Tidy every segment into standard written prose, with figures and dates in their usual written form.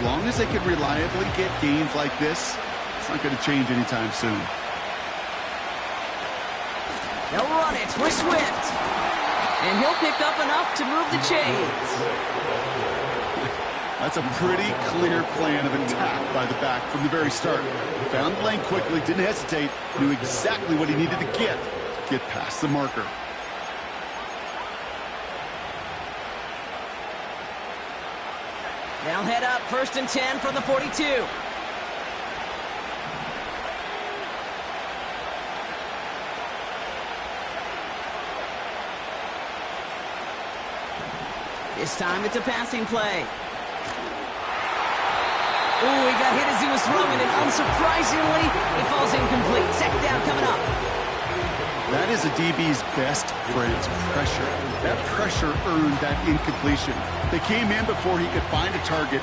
long as they can reliably get gains like this, it's not going to change anytime soon. They'll run it with Swift. And he'll pick up enough to move the chains. That's a pretty clear plan of attack by the back from the very start. Found the lane quickly, didn't hesitate, knew exactly what he needed to get past the marker. They'll head up 1st and 10 from the 42. This time it's a passing play. Ooh, he got hit as he was throwing, and unsurprisingly, it falls incomplete. 2nd down coming up. That is a DB's best friend, pressure. That pressure earned that incompletion. They came in before he could find a target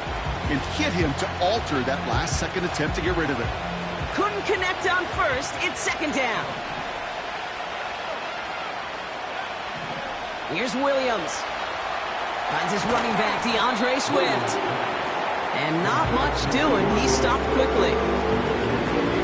and hit him to alter that last-second attempt to get rid of it. Couldn't connect on 1st. It's 2nd down. Here's Williams. Finds his running back, DeAndre Swift. And not much doing. He stopped quickly.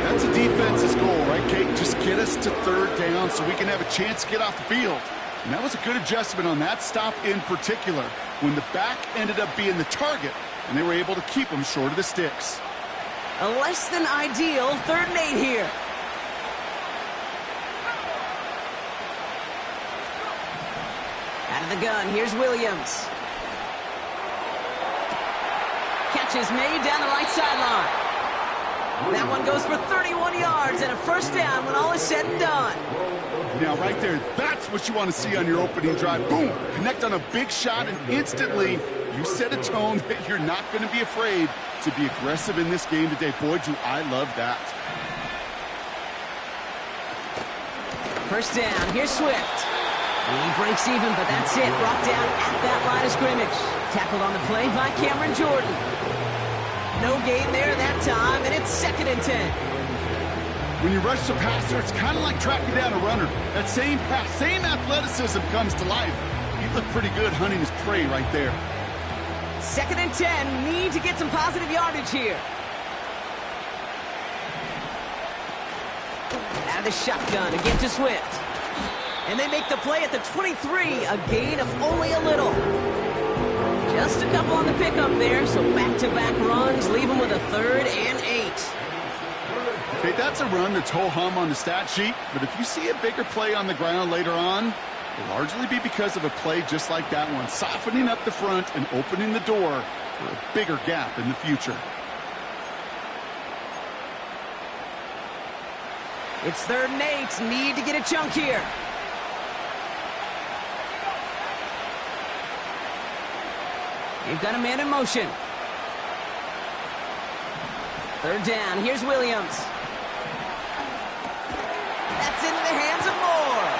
That's a defense's goal, right, Kate? Just get us to 3rd down so we can have a chance to get off the field. And that was a good adjustment on that stop in particular, when the back ended up being the target, and they were able to keep him short of the sticks. A less than ideal 3rd and 8 here. Out of the gun, here's Williams. Catch is made down the right sideline. That one goes for 31 yards and a 1st down when all is said and done. Now, right there, that's what you want to see on your opening drive. Boom! Connect on a big shot, and instantly you set a tone that you're not going to be afraid to be aggressive in this game today. Boy, do I love that. 1st down, here's Swift. He breaks even, but that's it. Brought down at that line of scrimmage. Tackled on the play by Cameron Jordan. No gain there that time, and it's 2nd and 10. When you rush the passer, it's kind of like tracking down a runner. That same pass, same athleticism comes to life. He looked pretty good hunting his prey right there. 2nd and 10. Need to get some positive yardage here. Out of the shotgun, again to Swift. And they make the play at the 23, a gain of only a little. Just a couple on the pickup there, so back-to-back runs leave them with a 3rd and 8. Okay, that's a run that's ho-hum on the stat sheet, but if you see a bigger play on the ground later on, it'll largely be because of a play just like that one, softening up the front and opening the door for a bigger gap in the future. It's 3rd and 8. Need to get a chunk here. They've got a man in motion. 3rd down. Here's Williams. That's into the hands of Moore.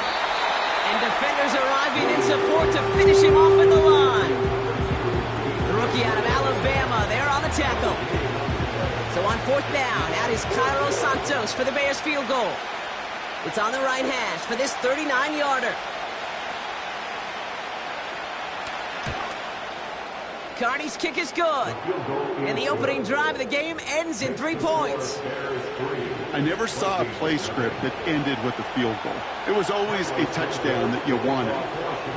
And defenders arriving in support to finish him off at the line. The rookie out of Alabama there on the tackle. So on 4th down, out is Cairo Santos for the Bears field goal. It's on the right hash for this 39-yarder. Carney's kick is good. And the opening drive of the game ends in 3 points. I never saw a play script that ended with a field goal. It was always a touchdown that you wanted.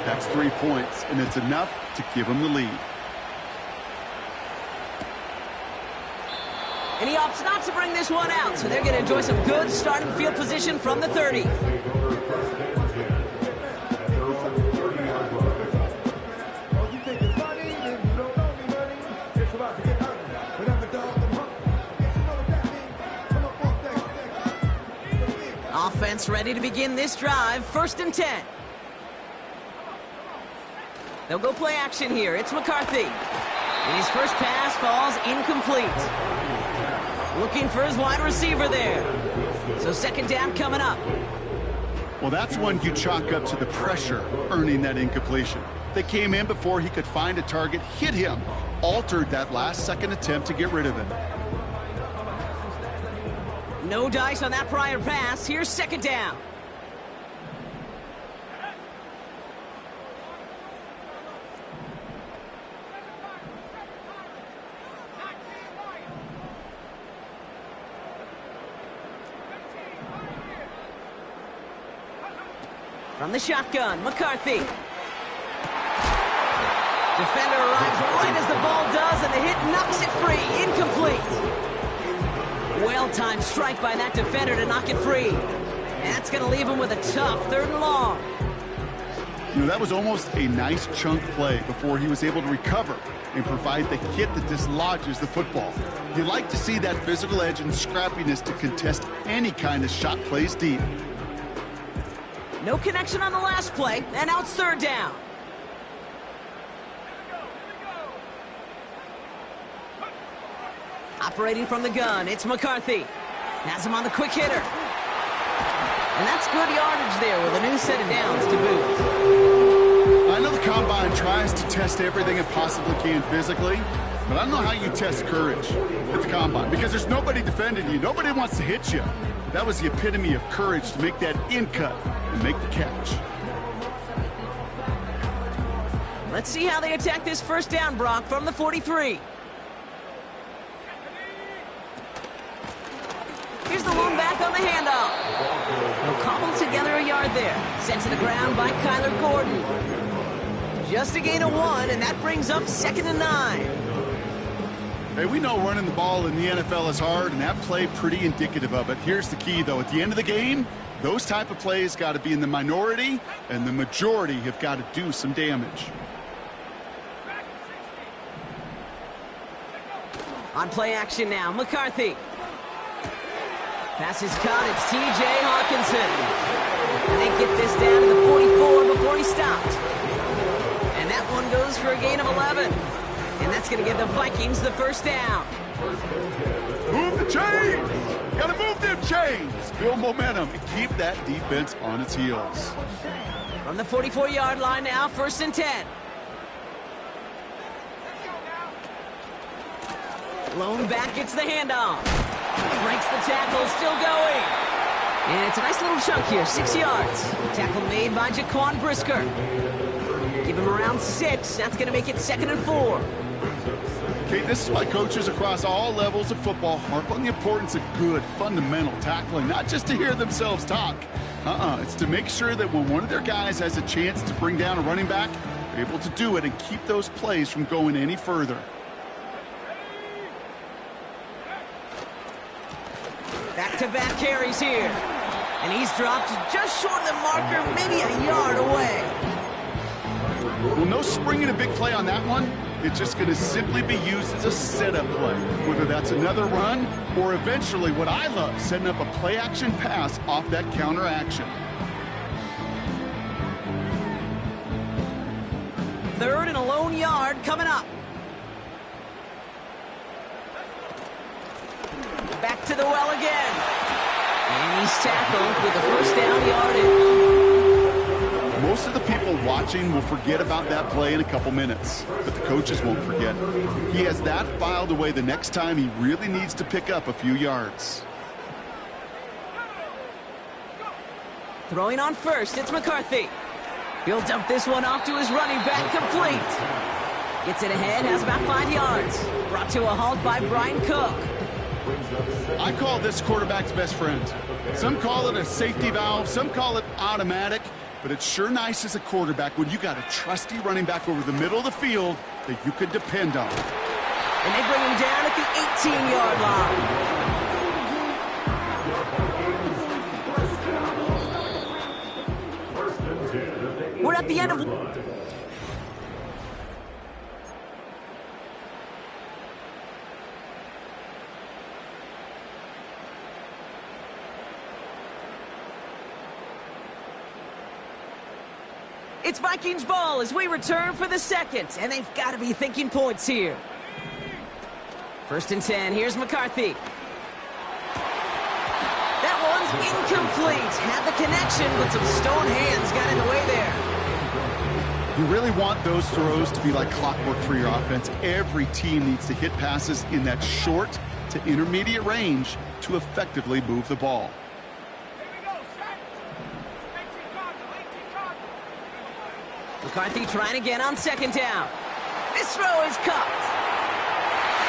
That's 3 points, and it's enough to give them the lead. And he opts not to bring this one out, so they're going to enjoy some good starting field position from the 30. Offense ready to begin this drive. 1st and 10. They'll go play action here. It's McCarthy. And his first pass falls incomplete. Looking for his wide receiver there. So 2nd down coming up. Well, that's one you chalk up to the pressure earning that incompletion. They came in before he could find a target, hit him, altered that last-second attempt to get rid of him. No dice on that prior pass. Here's 2nd down. From the shotgun, McCarthy. Defender arrives right as the ball does, and the hit knocks it free. Incomplete. Well-timed strike by that defender to knock it free. And that's going to leave him with a tough 3rd and long. You know, that was almost a nice chunk play before he was able to recover and provide the hit that dislodges the football. You like to see that physical edge and scrappiness to contest any kind of shot plays deep. No connection on the last play, and now it's 3rd down. Operating from the gun, it's McCarthy. Has him on the quick hitter. And that's good yardage there with a new set of downs to boot. I know the Combine tries to test everything it possibly can physically, but I don't know how you test courage at the Combine, because there's nobody defending you. Nobody wants to hit you. That was the epitome of courage to make that in-cut and make the catch. Let's see how they attack this 1st down, Brock, from the 43. Here's the lone back on the handoff. They'll cobble together a yard there. Sent to the ground by Kyler Gordon. Just a gain of 1, and that brings up 2nd and 9. Hey, we know running the ball in the NFL is hard, and that play pretty indicative of it. Here's the key, though. At the end of the game, those type of plays got to be in the minority, and the majority have got to do some damage. On play action now, McCarthy. Pass is caught, it's T.J. Hawkinson. And they get this down to the 44 before he stopped. And that one goes for a gain of 11. And that's going to give the Vikings the 1st down. Move the chains! Gotta move them chains! Build momentum and keep that defense on its heels. From the 44-yard line now, 1st and 10. Lone back gets the handoff. Breaks the tackle, still going. And it's a nice little chunk here, 6 yards. Tackle made by Jaquan Brisker. Give him around 6. That's going to make it 2nd and 4. Okay, this is why coaches across all levels of football harp on the importance of good, fundamental tackling, not just to hear themselves talk. It's to make sure that when one of their guys has a chance to bring down a running back, they're able to do it and keep those plays from going any further. Back-to-back carries here. And he's dropped just short of the marker, maybe a yard away. Well, no springing a big play on that one. It's just going to simply be used as a setup play, whether that's another run or eventually what I love, setting up a play-action pass off that counter action. 3rd and a lone yard coming up. Back to the well again. And he's tackled with the 1st down yardage. Most of the people watching will forget about that play in a couple minutes, but the coaches won't forget. He has that filed away the next time he really needs to pick up a few yards. Throwing on 1st, it's McCarthy. He'll dump this one off to his running back, complete. Gets it ahead, has about 5 yards. Brought to a halt by Brian Cook. I call this quarterback's best friend. Some call it a safety valve, some call it automatic, but it's sure nice as a quarterback when you got a trusty running back over the middle of the field that you could depend on. And they bring him down at the 18-yard line. We're at the end of... It's Vikings ball as we return for the 2nd, and they've got to be thinking points here. 1st and 10, here's McCarthy. That one's incomplete. Had the connection, but some stone hands got in the way there. You really want those throws to be like clockwork for your offense. Every team needs to hit passes in that short to intermediate range to effectively move the ball. McCarthy trying again on 2nd down. This throw is caught.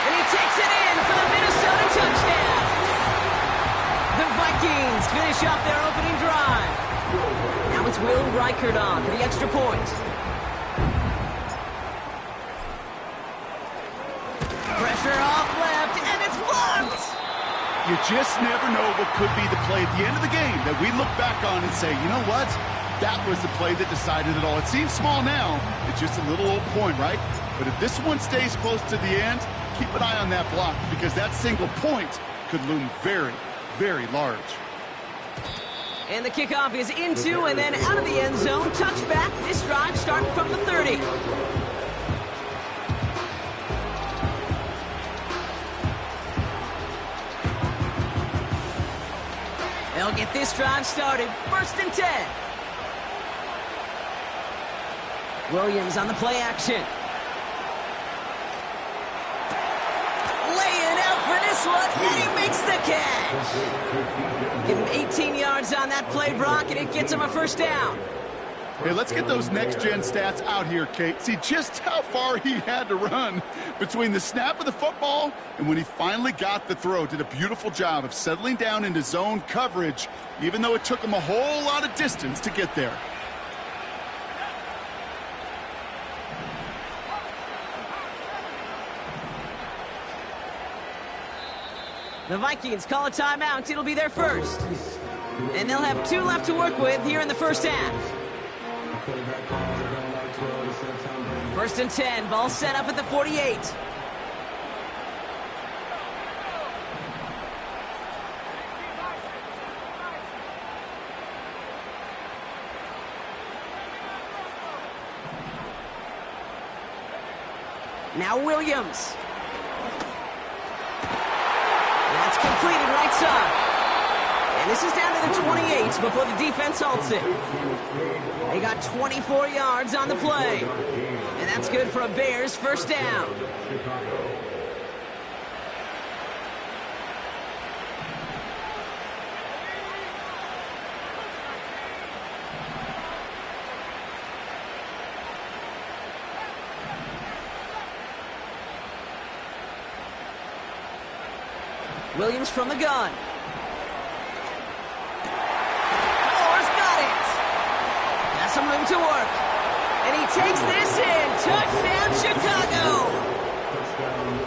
And he takes it in for the Minnesota touchdown. The Vikings finish off their opening drive. Now it's Will Reichert on for the extra point. Pressure off left, and it's blocked! You just never know what could be the play at the end of the game that we look back on and say, you know what? That was the play that decided it all. It seems small now. It's just a little old point, right? But if this one stays close to the end, keep an eye on that block because that single point could loom very, very large. And the kickoff is into and then out of the end zone. Touchback. This drive starting from the 30. They'll get this drive started. 1st and 10. Williams on the play action. Laying out for this one, and he makes the catch. Give him 18 yards on that play, Brock, and it gets him a 1st down. Hey, let's get those next-gen stats out here, Kate. See just how far he had to run between the snap of the football and when he finally got the throw. Did a beautiful job of settling down into zone coverage, even though it took him a whole lot of distance to get there. The Vikings call a timeout. It'll be their first. And they'll have 2 left to work with here in the 1st half. 1st and 10. Ball set up at the 48. Now Williams. That's completed right side. And this is down to the 28 before the defense halts it. They got 24 yards on the play. And that's good for a Bears 1st down. Williams from the gun. Moore's got it. Got some room to work. And he takes this in. Touchdown, Chicago.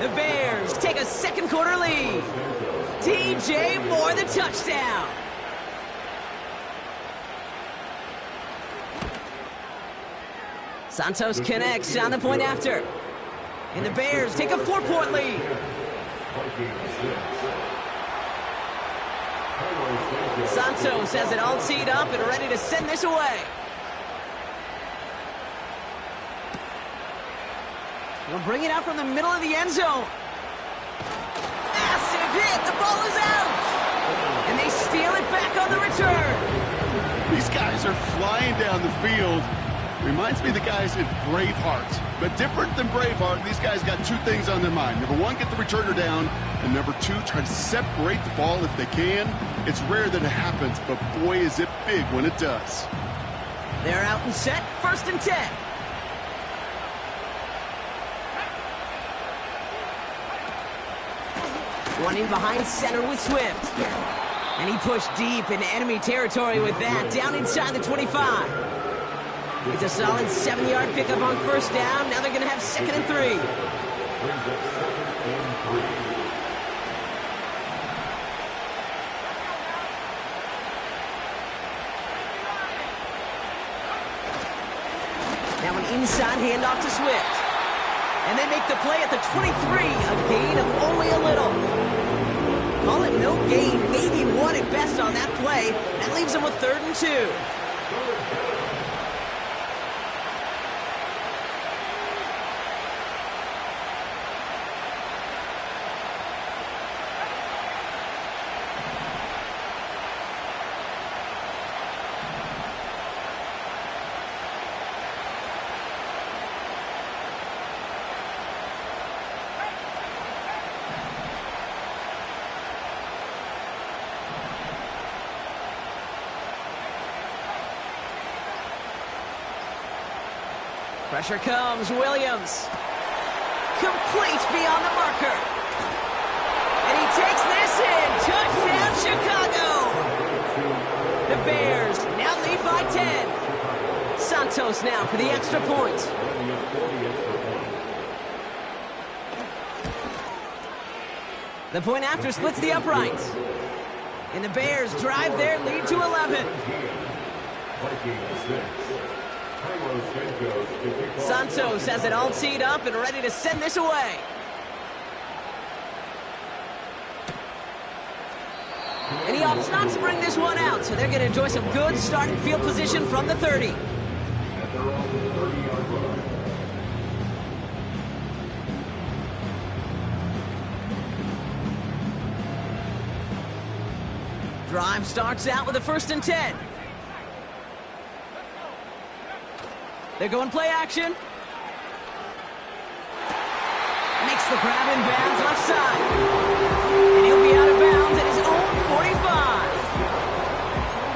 The Bears take a 2nd quarter lead. DJ Moore the touchdown. Santos connects on the point after. And the Bears take a 4-point lead. Santos has it all teed up and ready to send this away. He'll bring it out from the middle of the end zone. Massive hit. The ball is out. And they steal it back on the return. These guys are flying down the field. Reminds me of the guys in Braveheart. But different than Braveheart, these guys got 2 things on their mind. Number 1, get the returner down. And number 2, try to separate the ball if they can. It's rare that it happens, but boy, is it big when it does. They're out and set. 1st and 10. Running behind center with Swift. And he pushed deep into enemy territory with that. Down inside the 25. It's a solid 7-yard pickup on 1st down. Now they're going to have 2nd and 3. Now an inside handoff to Swift. And they make the play at the 23. A gain of only a little. Call it no gain. Maybe 1 at best on that play. That leaves them with 3rd and 2. Pressure comes, Williams. Complete beyond the marker. And he takes this in. Touchdown, Chicago. The Bears now lead by 10. Santos now for the extra point. The point after splits the uprights. And the Bears drive their lead to 11. Santos has it all teed up and ready to send this away. And he opts not to bring this one out, so they're going to enjoy some good starting field position from the 30. Drive starts out with a 1st and 10. They're going play action. Makes the grab in bounds left side. And he'll be out of bounds at his own 45.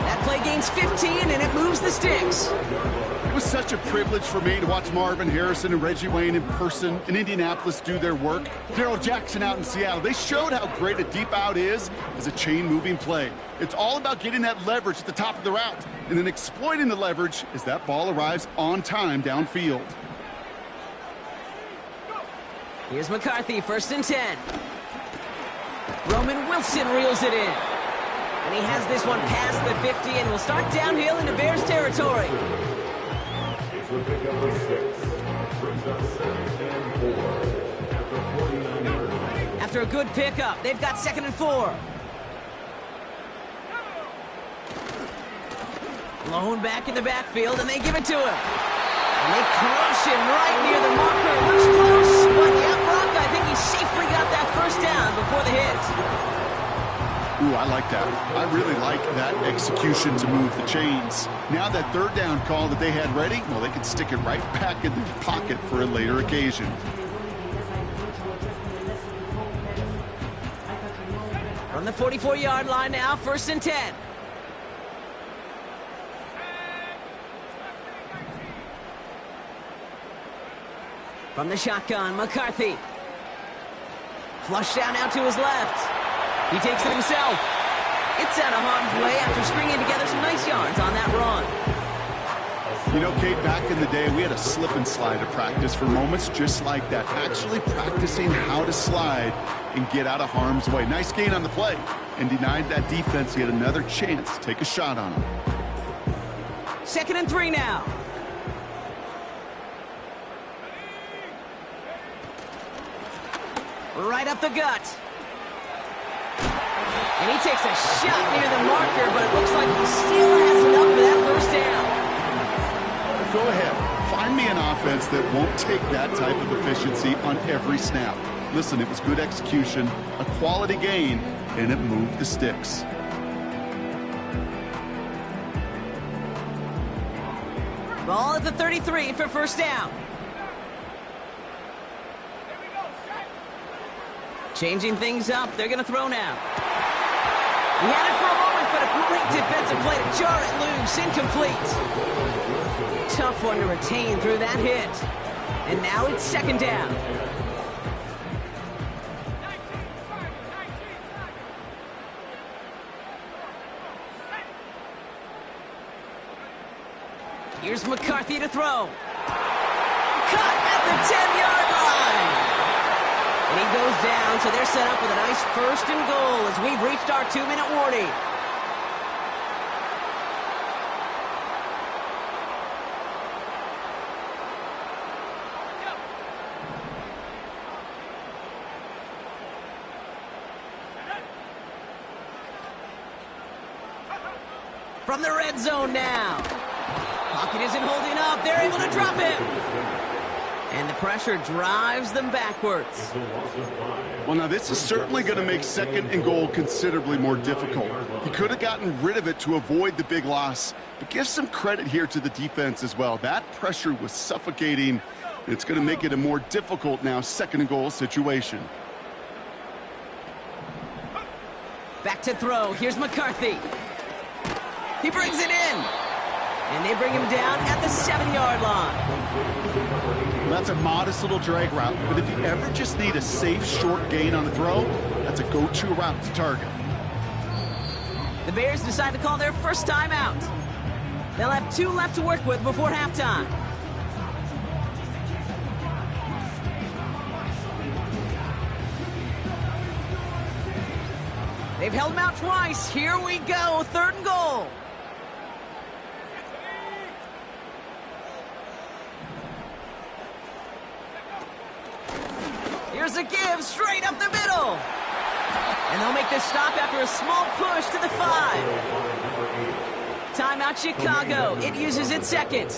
That play gains 15, and it moves the sticks. It was such a privilege for me to watch Marvin Harrison and Reggie Wayne in person in Indianapolis do their work. Darrell Jackson out in Seattle. They showed how great a deep out is as a chain-moving play. It's all about getting that leverage at the top of the route and then exploiting the leverage as that ball arrives on time downfield. Here's McCarthy, 1st and 10. Roman Wilson reels it in. And he has this one past the 50 and will start downhill into Bears territory. After a good pickup, they've got 2nd and 4. Blown back in the backfield, and they give it to him. And they crush him right near the marker. Looks close, but yeah, Brock, I think he safely got that 1st down before the hit. Ooh, I like that. I really like that execution to move the chains. Now that 3rd down call that they had ready, well, they can stick it right back in their pocket for a later occasion. From the 44-yard line now, 1st and 10. From the shotgun, McCarthy. Flush down out to his left. He takes it himself. It's out of harm's way after stringing together some nice yards on that run. You know, Kate, back in the day, we had a slip and slide to practice for moments just like that. Actually practicing how to slide and get out of harm's way. Nice gain on the play. And denied that defense yet another chance to take a shot on him. 2nd and 3 now. Right up the gut. And he takes a shot near the marker, but it looks like he still has enough for that 1st down. Go ahead. Find me an offense that won't take that type of efficiency on every snap. Listen, it was good execution, a quality gain, and it moved the sticks. Ball at the 33 for 1st down. Changing things up, they're going to throw now. He had it for a moment, but a great defensive play to jar it loose, incomplete. Tough one to retain through that hit. And now it's 2nd down. Here's McCarthy to throw. Cut at the 10-yard line. And he goes down, so they're set up with a nice 1st and goal as we've reached our 2-minute warning. From the red zone now. Pocket isn't holding up. They're able to drop him. And the pressure drives them backwards. Well, now this is certainly going to make 2nd and goal considerably more difficult. He could have gotten rid of it to avoid the big loss, but give some credit here to the defense as well. That pressure was suffocating. It's going to make it a more difficult now 2nd and goal situation. Back to throw. Here's McCarthy. He brings it in. And they bring him down at the 7-yard line. That's a modest little drag route, but if you ever just need a safe, short gain on the throw, that's a go-to route to target. The Bears decide to call their first time out. They'll have 2 left to work with before halftime. They've held him out twice. Here we go, 3rd and goal. Here's a give straight up the middle. And they'll make this stop after a small push to the 5. Timeout Chicago. It uses its second.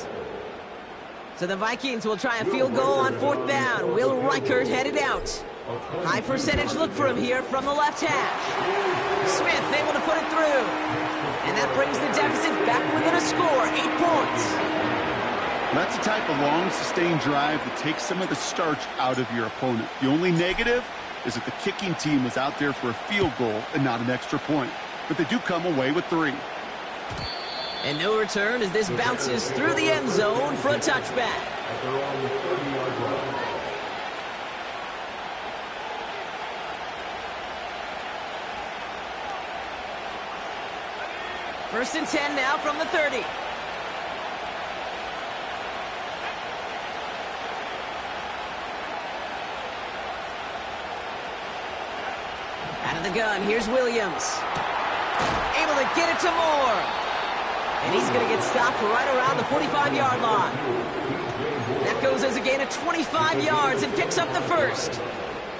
So the Vikings will try a field goal on 4th down. Will Reichert headed out. High percentage look for him here from the left hash. Smith able to put it through. And that brings the deficit back within a score, 8 points. That's the type of long, sustained drive that takes some of the starch out of your opponent. The only negative is that the kicking team was out there for a field goal and not an extra point. But they do come away with 3. And no return as this bounces through the end zone for a touchback. First and 10 now from the 30. Out of the gun, here's Williams. Able to get it to Moore. And he's going to get stopped right around the 45-yard line. That goes as a gain of 25 yards and picks up the first.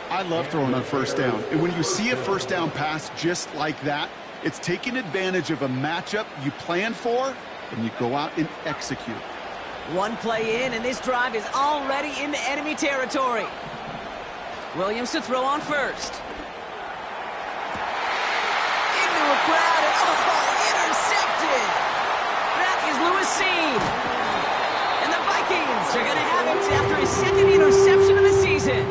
I love throwing on 1st down. And when you see a 1st down pass just like that, it's taking advantage of a matchup you plan for, and you go out and execute. 1 play in, and this drive is already into enemy territory. Williams to throw on 1st. Into a crowd, and intercepted! That is Lewis Seed. And the Vikings are going to have it after his 2nd interception of the season.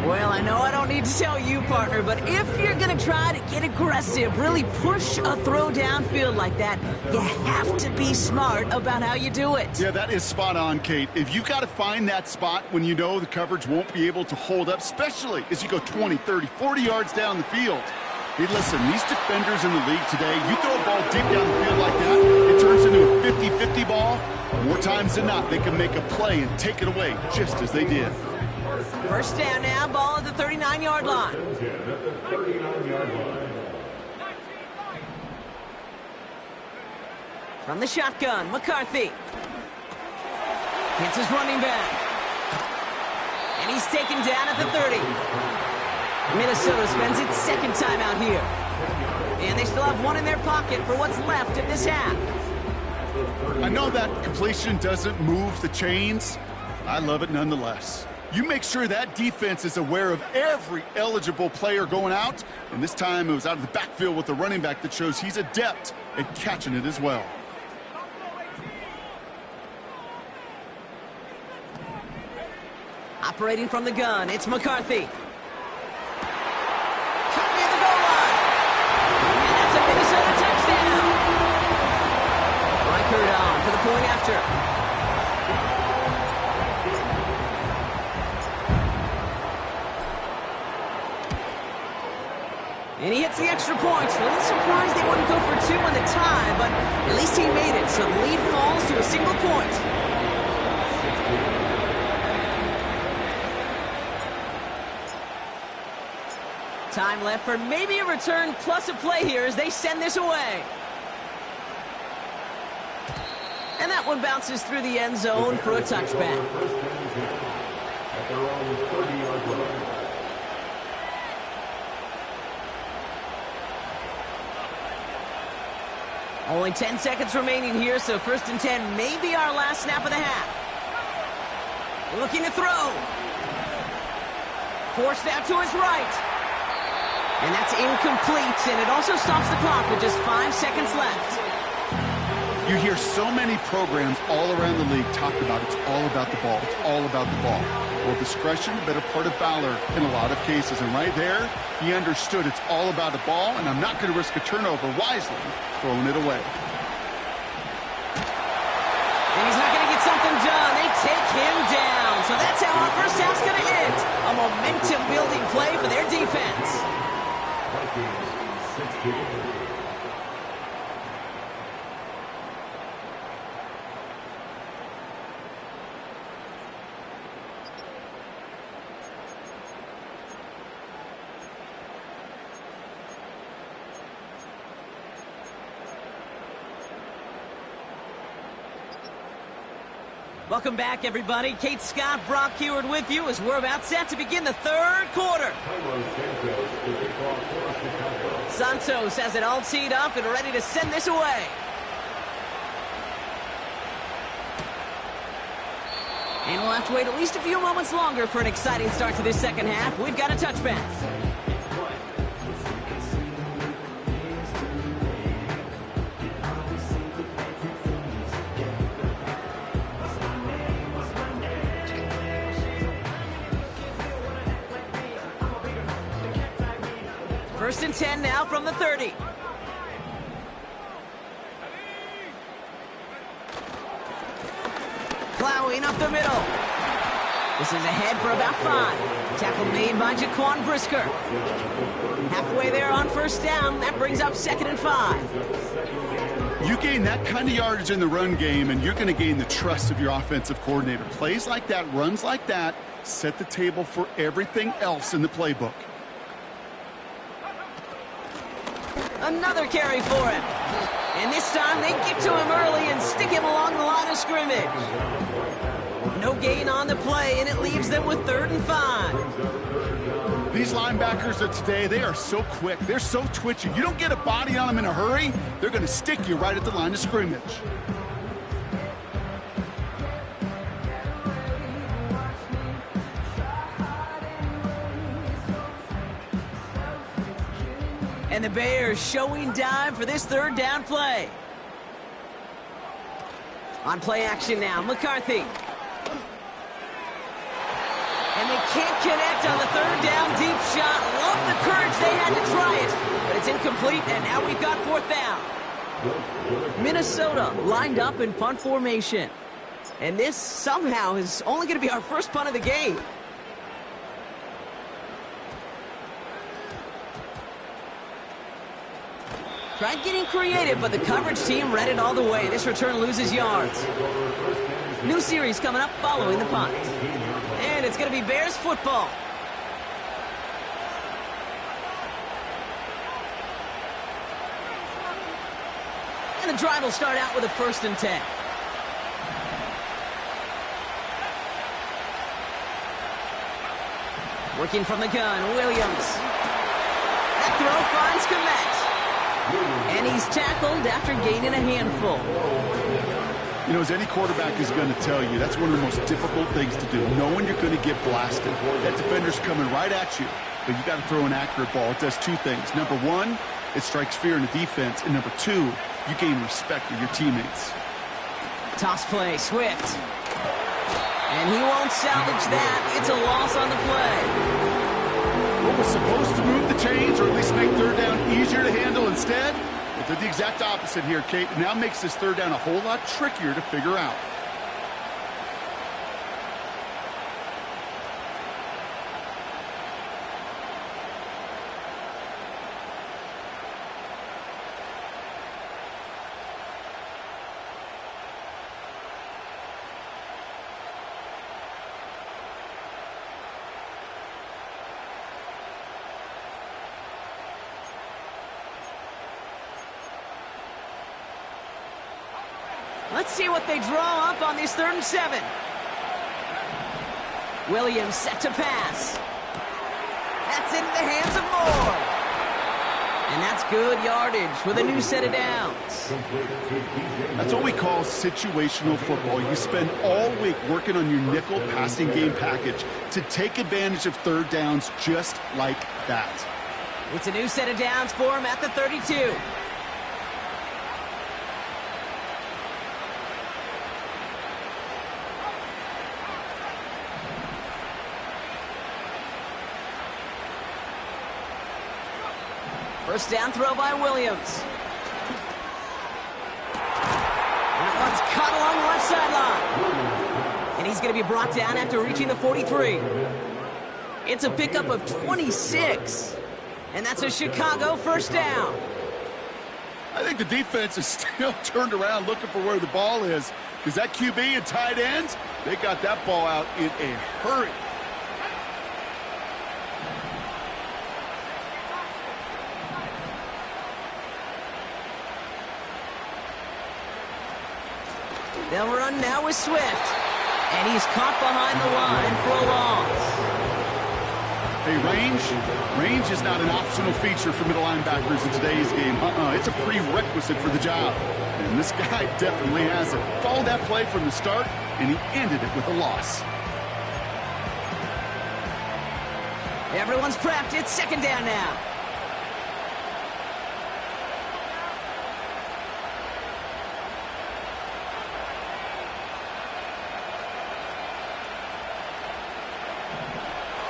Well, I know I don't need to tell you, partner, but if you're going to try to get aggressive, really push a throw downfield like that, you have to be smart about how you do it. Yeah, that is spot on, Kate. If you've got to find that spot when you know the coverage won't be able to hold up, especially as you go 20, 30, 40 yards down the field. Hey, listen, these defenders in the league today, you throw a ball deep down the field like that, it turns into a 50-50 ball. More times than not, they can make a play and take it away just as they did. First down now, ball at the 39-yard line. From the shotgun, McCarthy. Hits his running back. And he's taken down at the 30. Minnesota spends its 2nd time out here. And they still have 1 in their pocket for what's left of this half. I know that completion doesn't move the chains. I love it nonetheless. You make sure that defense is aware of every eligible player going out. And this time it was out of the backfield with a running back that shows he's adept at catching it as well. Operating from the gun, it's McCarthy. Cut near the goal line. And that's a Minnesota touchdown. Reichert on for the point after. And he hits the extra point. A little surprised they wouldn't go for 2 in the tie, but at least he made it, so the lead falls to a single point. Time left for maybe a return plus a play here as they send this away. And that one bounces through the end zone for a touchback. Only 10 seconds remaining here, so 1st and 10 may be our last snap of the half. Looking to throw. Forced out to his right. And that's incomplete, and it also stops the clock with just 5 seconds left. You hear so many programs all around the league talk about it's all about the ball. It's all about the ball. Well, discretion, the better part of valor in a lot of cases. And right there, he understood it's all about the ball, and I'm not going to risk a turnover wisely, throwing it away. And he's not going to get something done. They take him down. So that's how our first half's going to end. A momentum-building play for their defense. Welcome back, everybody. Kate Scott, Brock Heward with you as we're about set to begin the third quarter. Santos has it all teed up and ready to send this away. And we'll have to wait at least a few moments longer for an exciting start to this second half. We've got a touch pass. First and 10 now from the 30. Plowing up the middle. This is ahead for about 5. Tackle made by Jaquan Brisker. Halfway there on first down. That brings up 2nd and 5. You gain that kind of yardage in the run game, and you're going to gain the trust of your offensive coordinator. Plays like that, runs like that, set the table for everything else in the playbook. Another carry for him. And this time they get to him early and stick him along the line of scrimmage. No gain on the play, and it leaves them with 3rd and 5. These linebackers of today, they are so quick. They're so twitchy. You don't get a body on them in a hurry, they're going to stick you right at the line of scrimmage. And the Bears showing dive for this 3rd down play. On play action now, McCarthy. And they can't connect on the 3rd down deep shot. Love the courage they had to try it, but it's incomplete, and now we've got 4th down. Minnesota lined up in punt formation. And this somehow is only going to be our first punt of the game. Tried getting creative, but the coverage team read it all the way. This return loses yards. New series coming up following the punt. And it's going to be Bears football. And the drive will start out with a 1st and 10. Working from the gun, Williams. That throw finds Komet. And he's tackled after gaining a handful. You know, as any quarterback is going to tell you, that's one of the most difficult things to do, knowing you're going to get blasted. That defender's coming right at you, but you got to throw an accurate ball. It does 2 things. Number 1, it strikes fear in the defense, and number 2, you gain respect of your teammates. Toss play, Swift. And he won't salvage that. It's a loss on the play. What was supposed to move the chains, or at least make 3rd down easier to handle instead, it did the exact opposite here, Kate. It now makes this 3rd down a whole lot trickier to figure out. Let's see what they draw up on this 3rd and 7. Williams set to pass. That's into the hands of Moore. And that's good yardage with a new set of downs. That's what we call situational football. You spend all week working on your nickel passing game package to take advantage of 3rd downs just like that. It's a new set of downs for him at the 32. First down throw by Williams. That one's caught along the left sideline. And he's going to be brought down after reaching the 43. It's a pickup of 26. And that's a Chicago first down. I think the defense is still turned around looking for where the ball is, because that QB and tight ends, they got that ball out in a hurry. They'll run now with Swift. And he's caught behind the line for a loss. Hey, range is not an optional feature for middle linebackers in today's game. It's a prerequisite for the job. And this guy definitely has it. Followed that play from the start, and he ended it with a loss. Everyone's prepped. It's second down now.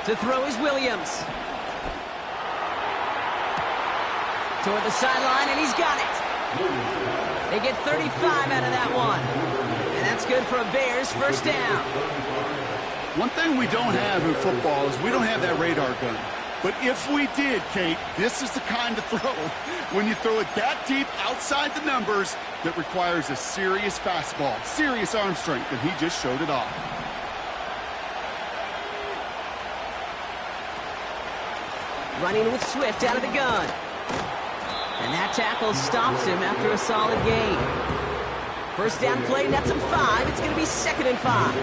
To throw is Williams. Toward the sideline, and he's got it. They get 35 out of that one. And that's good for a Bears first down. One thing we don't have in football is we don't have that radar gun. But if we did, Kate, this is the kind of throw, when you throw it that deep outside the numbers, that requires a serious fastball, serious arm strength, and he just showed it off. Running with Swift out of the gun. And that tackle stops him after a solid gain. First down play, nets him 5. It's going to be 2nd and 5.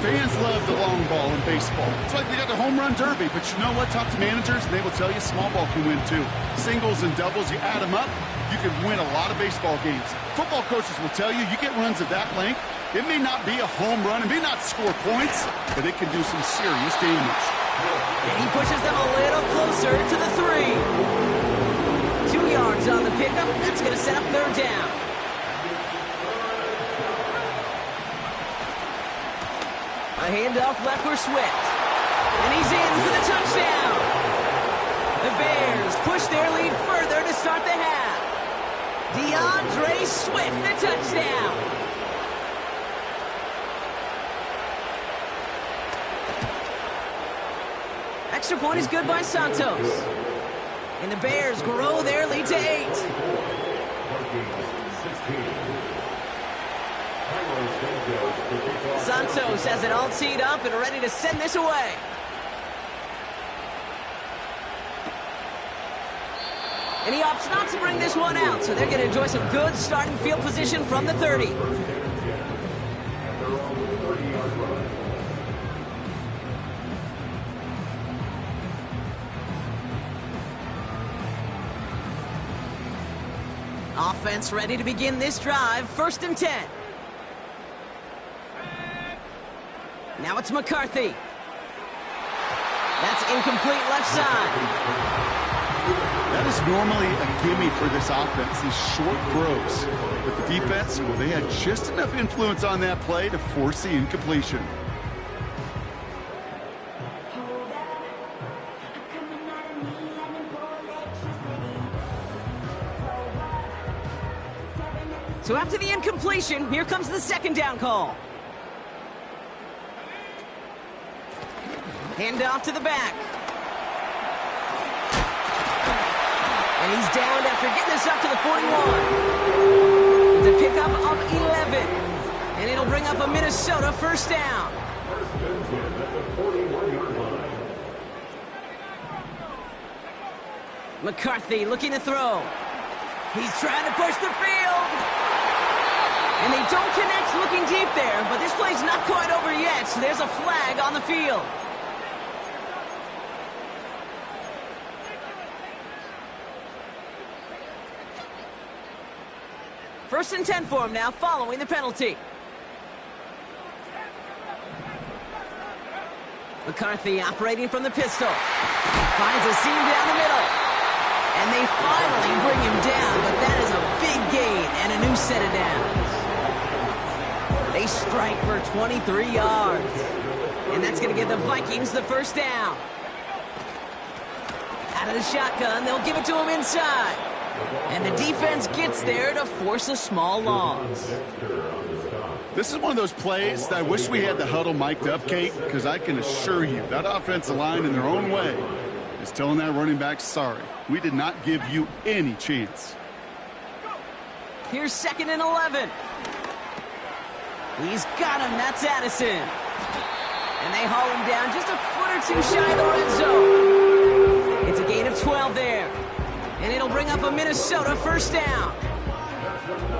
Fans love the long ball in baseball. It's like they got the home run derby, but you know what? Talk to managers, and they will tell you small ball can win too. Singles and doubles, you add them up, you can win a lot of baseball games. Football coaches will tell you, you get runs of that length, it may not be a home run, it may not score points, but it can do some serious damage. And he pushes them a little closer to the 3. 2 yards on the pickup. That's going to set up third down. A handoff left for Swift. And he's in for the touchdown. The Bears push their lead further to start the half. DeAndre Swift, the touchdown. Extra point is good by Santos. And the Bears grow their lead to 8. Santos has it all teed up and ready to send this away. And he opts not to bring this one out, so they're going to enjoy some good starting field position from the 30. Offense ready to begin this drive. 1st and 10. Now it's McCarthy. That's incomplete left side. That is normally a gimme for this offense, these short throws. But the defense, well, they had just enough influence on that play to force the incompletion. So after the incompletion, here comes the 2nd down call. Hand off to the back. And he's downed after getting this up to the 41. It's a pickup of 11. And it'll bring up a Minnesota first down. McCarthy looking to throw. He's trying to push the field. And they don't connect looking deep there, but this play's not quite over yet. So there's a flag on the field. First and 10 for him now, following the penalty. McCarthy operating from the pistol. Finds a seam down the middle. And they finally bring him down, but that is a big gain and a new set of downs. They strike for 23 yards. And that's going to give the Vikings the first down. Out of the shotgun, they'll give it to him inside. And the defense gets there to force a small loss. This is one of those plays that I wish we had the huddle mic'd up, Kate, because I can assure you that offensive line in their own way is telling that running back, sorry, we did not give you any chance. Here's 2nd and 11. He's got him. That's Addison. And they haul him down just a foot or 2 shy of the red zone. It's a gain of 12 there. And it'll bring up a Minnesota first down.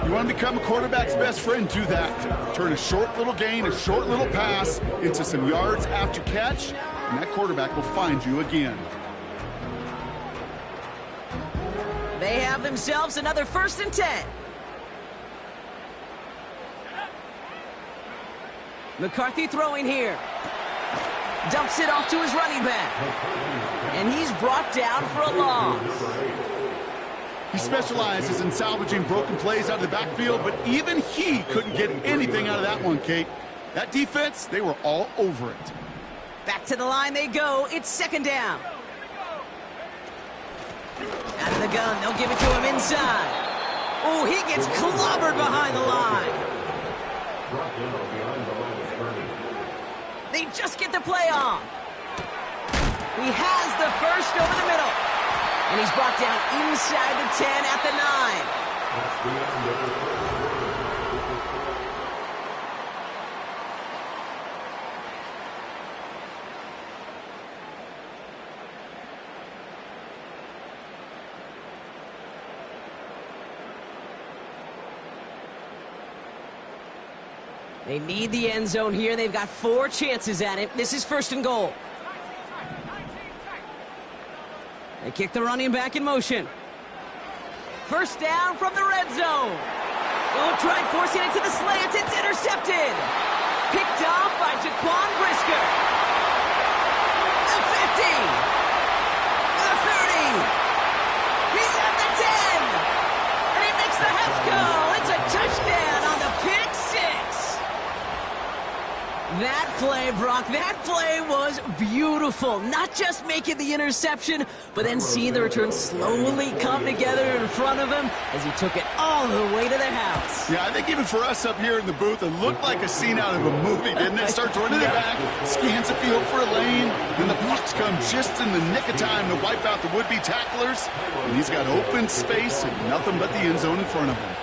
You want to become a quarterback's best friend, do that. Turn a short little gain, a short little pass into some yards after catch, and that quarterback will find you again. They have themselves another 1st and 10. McCarthy throwing here. Dumps it off to his running back. And he's brought down for a loss. He specializes in salvaging broken plays out of the backfield, but even he couldn't get anything out of that one, Kate. That defense, they were all over it. Back to the line they go. It's 2nd down. Out of the gun, they'll give it to him inside. Oh, he gets clobbered behind the line. They just get the play off. He has the first over the middle. And he's brought down inside the 10 at the 9. They need the end zone here. They've got 4 chances at it. This is 1st and goal. They kick the running back in motion. 1st down from the red zone. Oh, tried forcing it to the slant. It's intercepted. Picked off by Jaquan Brisker. The 50. The 30. He's at the 10. And he makes the half goal. It's a touchdown on the pick 6. That play, Brock, that play was beautiful. Not just making the interception, but then seeing the return slowly come together in front of him as he took it all the way to the house. Yeah, I think even for us up here in the booth, it looked like a scene out of a movie, didn't it? Starts running it back, scans the field for a lane, then the blocks come just in the nick of time to wipe out the would-be tacklers, and he's got open space and nothing but the end zone in front of him.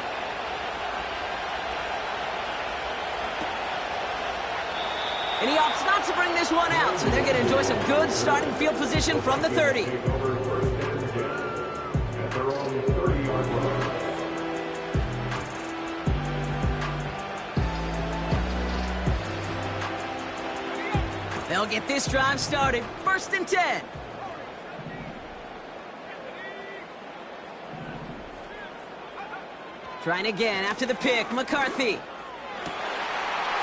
And he opts not to bring this one out, so they're going to enjoy some good starting field position from the 30. They'll get this drive started. 1st and 10. Trying again after the pick. McCarthy.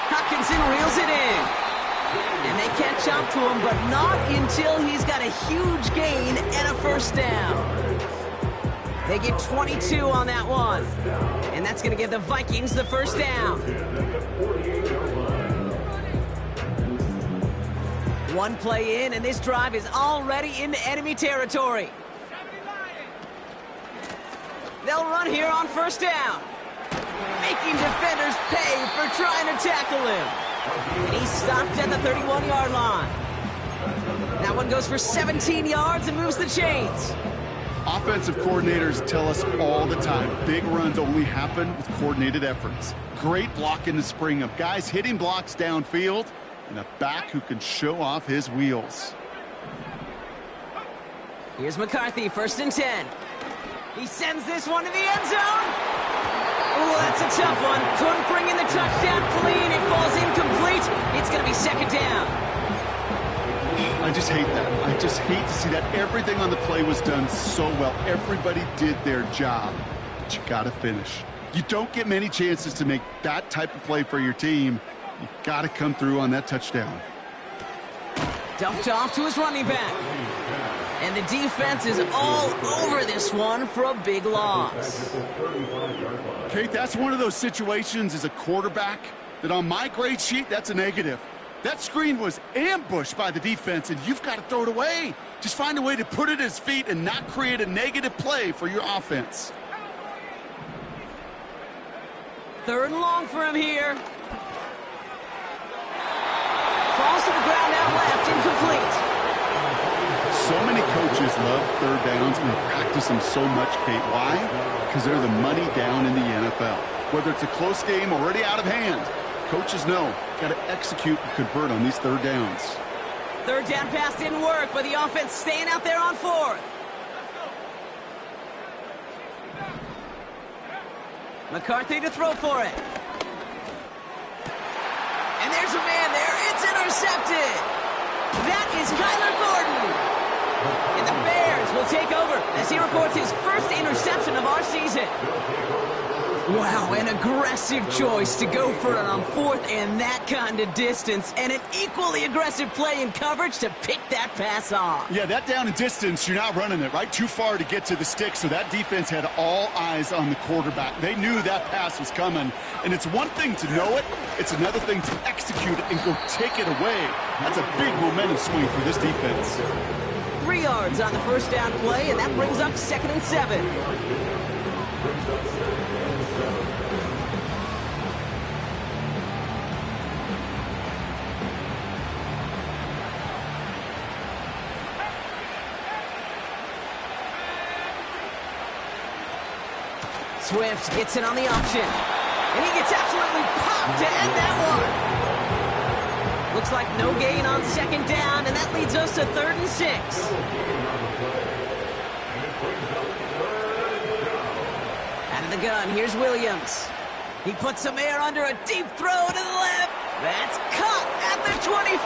Hopkinson reels it in. And they catch up to him, but not until he's got a huge gain and a 1st down. They get 22 on that one. And that's going to give the Vikings the 1st down. One play in, and this drive is already into enemy territory. They'll run here on 1st down, making defenders pay for trying to tackle him. And he's stopped at the 31-yard line. That one goes for 17 yards and moves the chains. Offensive coordinators tell us all the time, big runs only happen with coordinated efforts. Great block in the spring of guys hitting blocks downfield and a back who can show off his wheels. Here's McCarthy, 1st and 10. He sends this one to the end zone. Oh, that's a tough one. Couldn't bring in the touchdown clean. It falls incomplete. It's going to be 2nd down. I just hate that. I just hate to see that. Everything on the play was done so well. Everybody did their job. But you got to finish. You don't get many chances to make that type of play for your team. You got to come through on that touchdown. Dumped off to his running back. And the defense is all over this one for a big loss. Kate, that's one of those situations as a quarterback that on my grade sheet, that's a negative. That screen was ambushed by the defense, and you've got to throw it away. Just find a way to put it at his feet and not create a negative play for your offense. 3rd and long for him here. Falls to the ground out left, incomplete. So many coaches love 3rd downs and practice them so much, Kate. Why? Because they're the money down in the NFL. Whether it's a close game already out of hand, coaches know, got to execute and convert on these 3rd downs. 3rd down pass didn't work, but the offense staying out there on 4th. McCarthy to throw for it. And there's a man there. It's intercepted. That is Kyler Gordon. And the Bears will take over as he records his first interception of our season. Wow, an aggressive choice to go for it on fourth and that kind of distance. And an equally aggressive play in coverage to pick that pass off. Yeah, that down and distance, you're not running it, right? Too far to get to the stick, so that defense had all eyes on the quarterback. They knew that pass was coming. And it's one thing to know it, it's another thing to execute it and go take it away. That's a big momentum swing for this defense. 3 yards on the first down play, and that brings up 2nd and 7. Swift gets it on the option, and he gets absolutely popped to end that one. Looks like no gain on 2nd down, and that leads us to 3rd and 6. Out of the gun, here's Williams. He puts some air under a deep throw to the left. That's caught at the 25.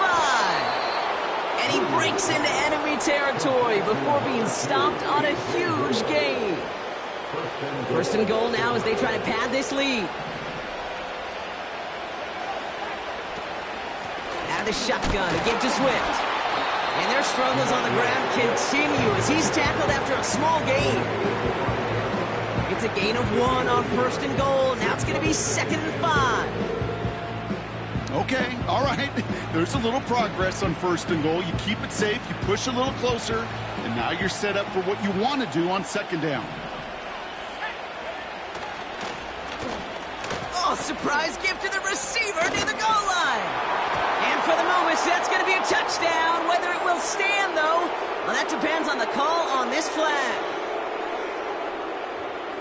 And he breaks into enemy territory before being stopped on a huge gain. 1st and goal now as they try to pad this lead. Out of the shotgun, a give to Swift. And their struggles on the ground continue as he's tackled after a small gain. It's a gain of 1 on 1st and goal. Now it's going to be 2nd and 5. Okay, all right. There's a little progress on 1st and goal. You keep it safe, you push a little closer, and now you're set up for what you want to do on 2nd down. Oh, surprise gift to the receiver near the goal line. And for the moment, that's going to be a touchdown. Whether it will stand, though, well, that depends on the call on this flag.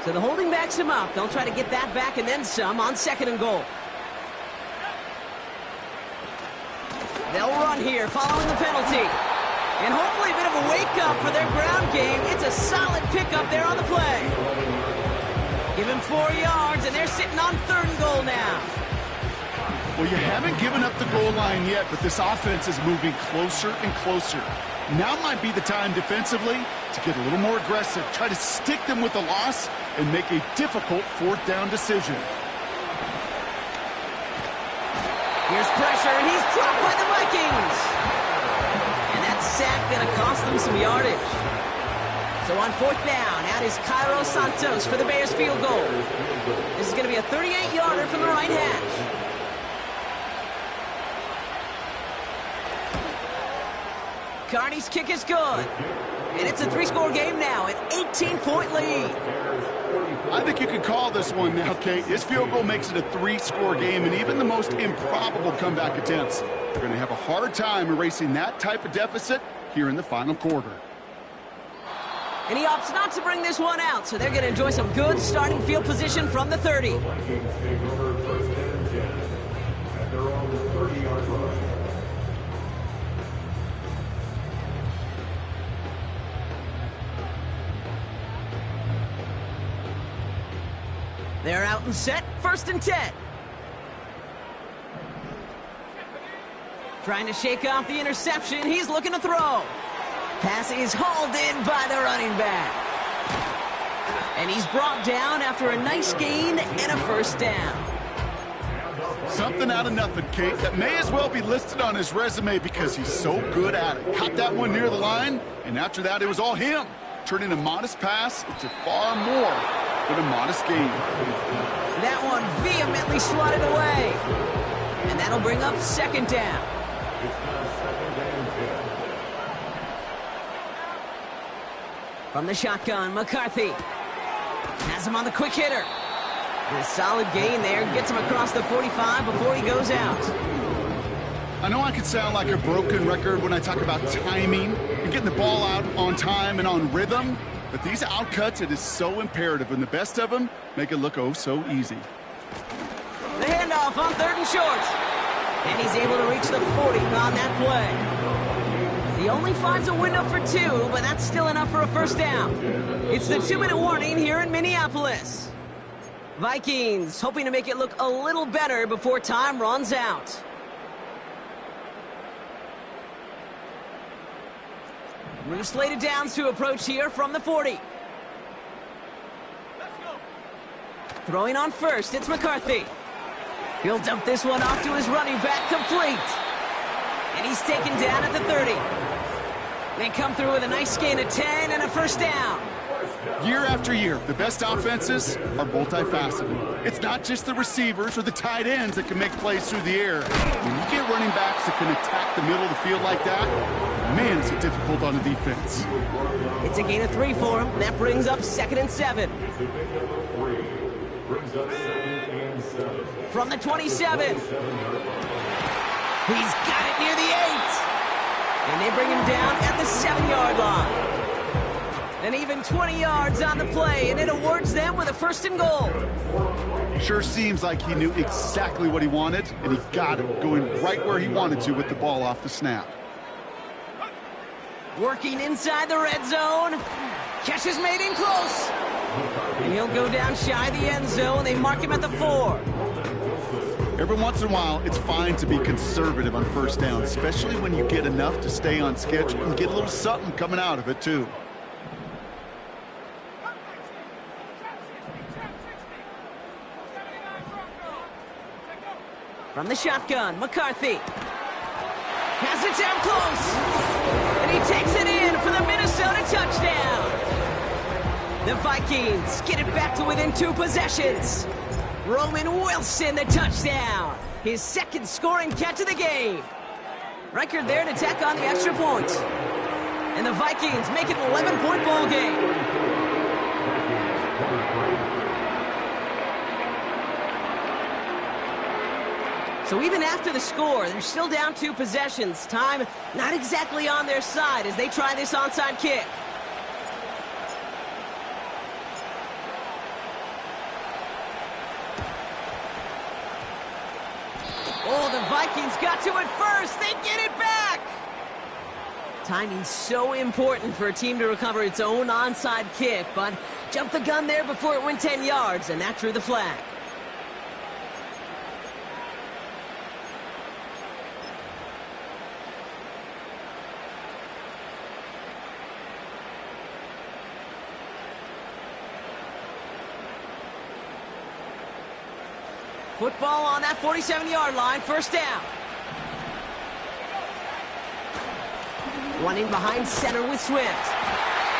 So the holding backs him up. They'll try to get that back and then some on 2nd and goal. They'll run here following the penalty. And hopefully a bit of a wake-up for their ground game. It's a solid pickup there on the play. Give him 4 yards, and they're sitting on 3rd and goal now. Well, you haven't given up the goal line yet, but this offense is moving closer and closer. Now might be the time defensively to get a little more aggressive, try to stick them with the loss, and make a difficult 4th down decision. Here's pressure, and he's dropped by the Vikings. And that sack going to cost them some yardage. So on 4th down, out is Cairo Santos for the Bears field goal. This is going to be a 38-yarder from the right hash. Carney's kick is good. And it's a 3-score game now, an 18-point lead. I think you could call this one now, Kate. This field goal makes it a 3-score game, and even the most improbable comeback attempts are going to have a hard time erasing that type of deficit here in the final quarter. And he opts not to bring this one out, so they're going to enjoy some good starting field position from the 30. They're out and set, 1st and 10. Trying to shake off the interception, he's looking to throw. Pass is hauled in by the running back. And he's brought down after a nice gain and a 1st down. Something out of nothing, Kate. That may as well be listed on his resume because he's so good at it. Caught that one near the line, and after that, it was all him. Turning a modest pass into far more than a modest gain. That one vehemently swatted away. And that'll bring up 2nd down. From the shotgun, McCarthy has him on the quick hitter. And a solid gain there, gets him across the 45 before he goes out. I know I could sound like a broken record when I talk about timing and getting the ball out on time and on rhythm, but these outcuts, it is so imperative, and the best of them make it look oh so easy. The handoff on 3rd and short. And he's able to reach the 40 on that play. He only finds a window for 2, but that's still enough for a 1st down. It's the 2-minute warning here in Minneapolis. Vikings hoping to make it look a little better before time runs out. New slated downs to approach here from the 40. Throwing on first, it's McCarthy. He'll dump this one off to his running back, complete. And he's taken down at the 30. They come through with a nice gain of 10 and a first down. Year after year, the best offenses are multifaceted. It's not just the receivers or the tight ends that can make plays through the air. When you get running backs that can attack the middle of the field like that, man, is it difficult on the defense. It's a gain of 3 for him. That brings up 2nd and 7. From the 27. He's got it near the 8. And they bring him down at the 7-yard line. And even 20 yards on the play, and it awards them with a 1st and goal. Sure seems like he knew exactly what he wanted, and he got it going right where he wanted to with the ball off the snap. Working inside the red zone. Catch is made in close. And he'll go down shy of the end zone. They mark him at the 4. Every once in a while, it's fine to be conservative on 1st down, especially when you get enough to stay on schedule and get a little something coming out of it, too. From the shotgun, McCarthy. Has it down close. And he takes it in for the Minnesota touchdown. The Vikings get it back to within 2 possessions. Roman Wilson, the touchdown. His 2nd scoring catch of the game. Record there to tack on the extra point. And the Vikings make it an 11-point ball game. So even after the score, they're still down 2 possessions. Time not exactly on their side as they try this onside kick. Oh, the Vikings got to it first. They get it back. Timing's so important for a team to recover its own onside kick, but jumped the gun there before it went 10 yards, and that drew the flag. Football on that 47-yard line, 1st down. Running behind center with Swift.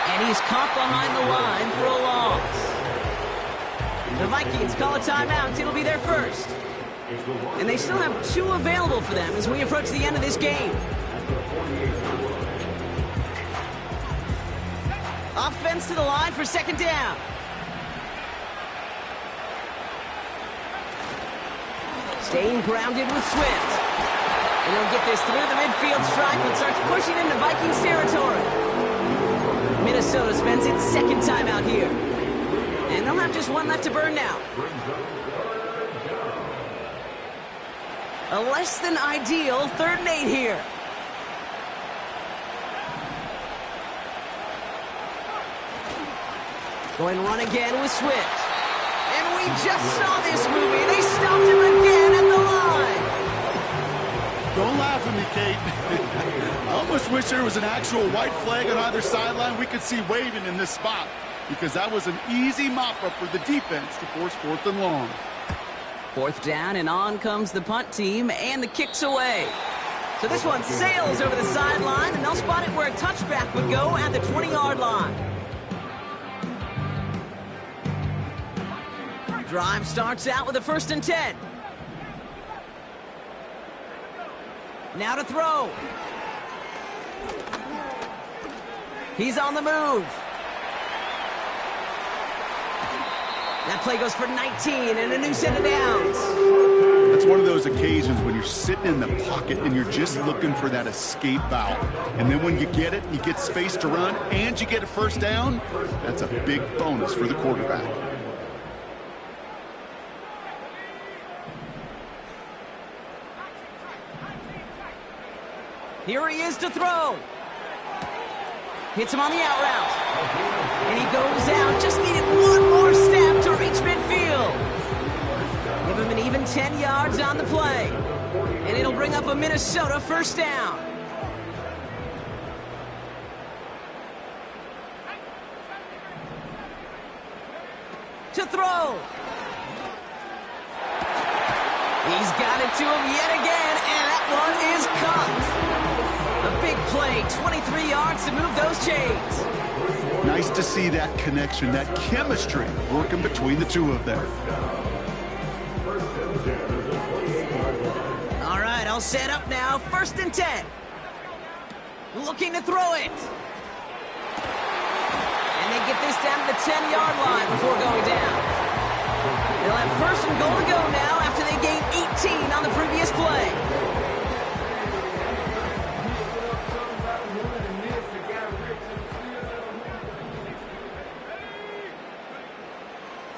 And he's caught behind the line for a loss. The Vikings call a timeout. It'll be their 1st. And they still have 2 available for them as we approach the end of this game. Offense to the line for 2nd down. Staying grounded with Swift. And he'll get this through the midfield stripe and starts pushing into Vikings territory. Minnesota spends its 2nd timeout here. And they'll have just 1 left to burn now. A less than ideal 3rd and 8 here. Going run again with Swift. And we just saw this movie. They stopped him again at the line. Don't laugh at me, Kate. I almost wish there was an actual white flag on either sideline we could see waving in this spot, because that was an easy mop-up for the defense to force 4th and long. 4th down, and on comes the punt team, and the kick's away. So this one sails over the sideline, and they'll spot it where a touchback would go at the 20-yard line. Drive starts out with a 1st and 10. Now to throw. He's on the move. That play goes for 19 and a new set of downs. That's one of those occasions when you're sitting in the pocket and you're just looking for that escape valve. And then when you get it, you get space to run, and you get a 1st down, that's a big bonus for the quarterback. Here he is to throw. Hits him on the out route. And he goes out. Just needed 1 more step to reach midfield. Give him an even 10 yards on the play. And it'll bring up a Minnesota first down. To throw. He's got it to him yet again, and that one is caught. A big play, 23 yards to move those chains. Nice to see that connection, that chemistry working between the two of them. All right, I'll set up now. 1st and 10. Looking to throw it. And they get this down to the 10-yard line before going down. They'll have 1st and goal to go now after they gained 18 on the previous play.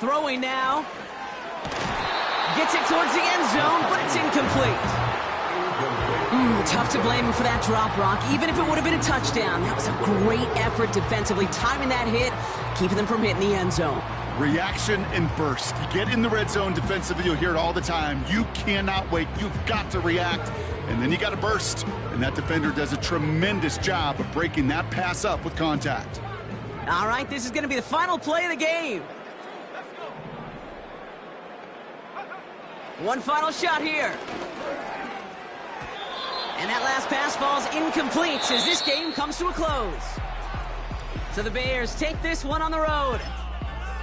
Throwing now. Gets it towards the end zone, but it's incomplete. Tough to blame him for that drop, Brock, even if it would have been a touchdown. That was a great effort defensively, timing that hit, keeping them from hitting the end zone. Reaction and burst. You get in the red zone defensively, you'll hear it all the time. You cannot wait. You've got to react, and then you got to burst. And that defender does a tremendous job of breaking that pass up with contact. All right, this is going to be the final play of the game. One final shot here. And that last pass falls incomplete as this game comes to a close. So the Bears take this one on the road.